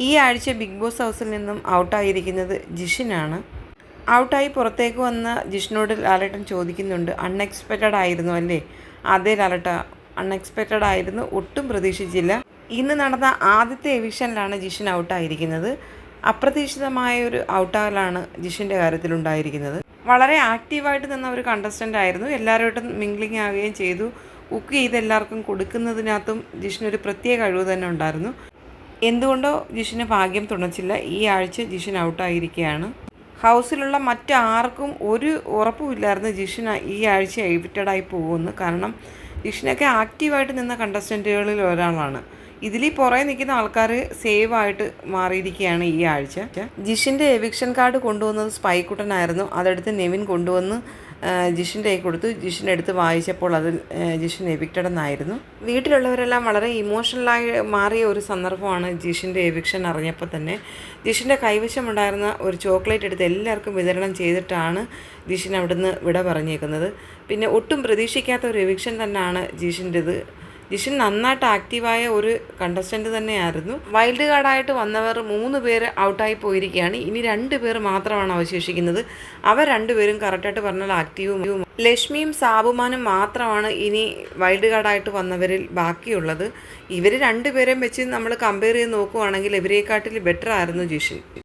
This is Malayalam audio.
ഈ ആഴ്ച ബിഗ് ബോസ് ഹൗസിൽ നിന്നും ഔട്ടായിരിക്കുന്നത് ജിഷിനാണ്. ഔട്ടായി പുറത്തേക്ക് വന്ന ജിഷിനോട് ലാലേട്ടൻ ചോദിക്കുന്നുണ്ട്, അൺഎക്സ്പെക്റ്റഡ് ആയിരുന്നു അല്ലേ? അതേ ലാലേട്ട, അൺഎക്സ്പെക്റ്റഡ് ആയിരുന്നു, ഒട്ടും പ്രതീക്ഷിച്ചില്ല. ഇന്ന് നടന്ന ആദ്യത്തെ എവിക്ഷനിലാണ് ജിഷിൻ ഔട്ടായിരിക്കുന്നത്. അപ്രതീക്ഷിതമായ ഒരു ഔട്ടാകലാണ് ജിഷിൻ്റെ കാര്യത്തിലുണ്ടായിരിക്കുന്നത്. വളരെ ആക്റ്റീവായിട്ട് നിന്ന ഒരു കണ്ടസ്റ്റൻ്റ് ആയിരുന്നു. എല്ലാവരുമായിട്ടും മിംഗ്ലിംഗ് ആവുകയും ചെയ്തു. കുക്ക് ചെയ്ത് എല്ലാവർക്കും കൊടുക്കുന്നതിനകത്തും ജിഷിനൊരു പ്രത്യേക കഴിവ് തന്നെ ഉണ്ടായിരുന്നു. എന്തുകൊണ്ടോ ജിഷിന് ഭാഗ്യം തുണച്ചില്ല. ഈ ആഴ്ച ജിഷിൻ ഔട്ടായിരിക്കുകയാണ്. ഹൗസിലുള്ള മറ്റാർക്കും ഒരു ഉറപ്പുമില്ലായിരുന്നു ജിഷിൻ ഈ ആഴ്ച എവിക്റ്റഡായി പോകുമെന്ന്. കാരണം ജിഷിനൊക്കെ ആക്റ്റീവായിട്ട് നിന്ന കണ്ടസ്റ്റൻറ്റുകളിൽ ഒരാളാണ്. ഇതിൽ പുറകെ നിൽക്കുന്ന ആൾക്കാർ സേവായിട്ട് മാറിയിരിക്കുകയാണ് ഈ ആഴ്ച. ജിഷിൻ്റെ എവിക്ഷൻ കാർഡ് കൊണ്ടുവന്നത് സ്പൈക്കുട്ടനായിരുന്നു. അതെടുത്ത് നെവിൻ കൊണ്ടുവന്ന് ജിഷിൻ്റെ കൈ കൊടുത്തു. ജിഷിൻ്റെ അടുത്ത് വായിച്ചപ്പോൾ അതിൽ ജിഷിൻ എവിക്റ്റഡ് എന്നായിരുന്നു. വീട്ടിലുള്ളവരെല്ലാം വളരെ ഇമോഷണലായി മാറിയ ഒരു സന്ദർഭമാണ് ജിഷിൻ്റെ എവിക്ഷൻ അറിഞ്ഞപ്പോൾ തന്നെ. ജിഷിൻ്റെ കൈവശമുണ്ടായിരുന്ന ഒരു ചോക്ലേറ്റ് എടുത്ത് എല്ലാവർക്കും വിതരണം ചെയ്തിട്ടാണ് ജിഷിൻ അവിടുന്ന് വിട പറഞ്ഞേക്കുന്നത്. പിന്നെ ഒട്ടും പ്രതീക്ഷിക്കാത്ത ഒരു എവിക്ഷൻ തന്നെയാണ് ജിഷിൻ്റെത്. ജിഷിൻ നന്നായിട്ട് ആക്റ്റീവായ ഒരു കണ്ടസ്റ്റൻ്റ് തന്നെയായിരുന്നു. വൈൽഡ് കാർഡായിട്ട് വന്നവർ 3 പേര് ഔട്ടായി പോയിരിക്കുകയാണ്. ഇനി 2 പേർ മാത്രമാണ് അവശേഷിക്കുന്നത്. അവർ 2 പേരും കറക്റ്റായിട്ട് പറഞ്ഞാൽ ആക്റ്റീവും. ലക്ഷ്മിയും സാബുമാനും മാത്രമാണ് ഇനി വൈൽഡ് കാർഡായിട്ട് വന്നവരിൽ ബാക്കിയുള്ളത്. ഇവർ 2 പേരെയും വെച്ച് നമ്മൾ കമ്പയർ ചെയ്ത് നോക്കുകയാണെങ്കിൽ ഇവരെക്കാട്ടിൽ ബെറ്റർ ആയിരുന്നു ജിഷിൻ.